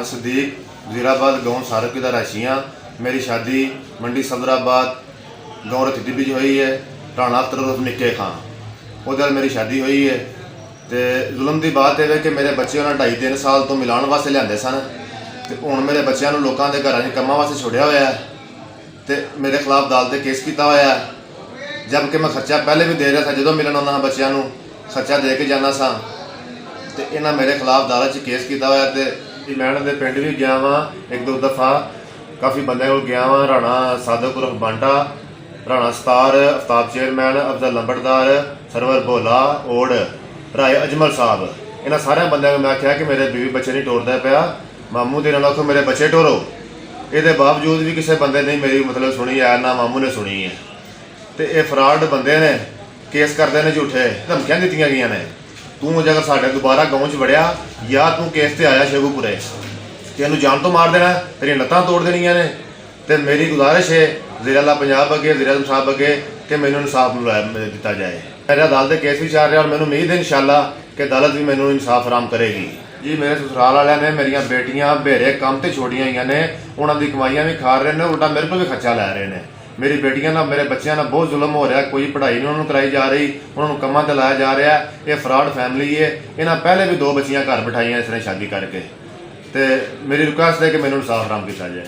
सदीक, वजीराबाद गाँव सारक का राशी हाँ। मेरी शादी मंडी सदराबाद गाँव रथिटी बिच हुई है। राणा अख्तर निक्के खां वो मेरी शादी हुई है। तो जुल्म की बात यह है कि मेरे बच्चे उन्हें 2.5-3 साल तो मिलाने वास्ते लियाते सन। तो हुण मेरे बच्चों को लोगों के घर कामों वास्ते छोड़िया हुआ है। तो मेरे खिलाफ अदालत केस किया हुआ है, जबकि मैं खर्चा पहले भी दे रहा था। जो मिलन आना बच्चों को खर्चा दे के जाना सा। तो इन्हें मेरे खिलाफ अदालत केस किया हुआ। तो मैं उन्होंने पिंड भी गया वहाँ 1-2 दफ़ा, काफ़ी बंदे को गया वहाँ। राणा सादक उर्फ बांटा, राणा सतार, अफताब चेयरमैन, अफजल लंबड़दार, सरवर भोला, ओड, राय अजमल साहब, इन्होंने सारे बंद को मैं आख्या कि मेरे बीवी बच्चे नहीं टोरदा पाया। मामू दे आखो मेरे बच्चे टोरो। ये बावजूद भी किसी बंदे ने मेरी मतलब सुनी है, ना मामू ने सुनी है। तो ये फ्रॉड बंदे ने, केस करते हैं झूठे, धमकियां दी गई ने। तू अगर साढ़े दोबारा गाँव च वड़िया या तू केस से आया शेगूपुरे, तेन जान तो मार देना, तेरिया लत्तां तोड़ देनिया ने। तो मेरी गुजारिश है वज़ीर आला पंजाब अगे, वज़ीर आज़म साहब अगे कि मैनू इंसाफ दिता जाए। मेरे अदालत केस भी चल रहा और मैंने उम्मीद है इंशाअल्लाह कि अदालत भी मैनू इंसाफ फराम करेगी। जी मेरे ससुराल वाले ने मेरिया बेटियां बेरे काम से छोड़िया हुई ने, उन्होंने कमाइयां भी खा रहे हैं, उल्टा मेरे को भी खर्चा लै रहे हैं। मेरी बेटियां ना मेरे बच्चों ना बहुत जुल्म हो रहा है, कोई पढ़ाई नहीं उन्होंने कराई जा रही, उन्होंने कमां ते लाया जा रहा है। ये फ्रॉड फैमिली है। इन्हें पहले भी 2 बच्चियां घर बिठाई इस तरह शादी करके। तो मेरी रिक्वेस्ट है कि मैनू इंसाफ फराम किया जाए।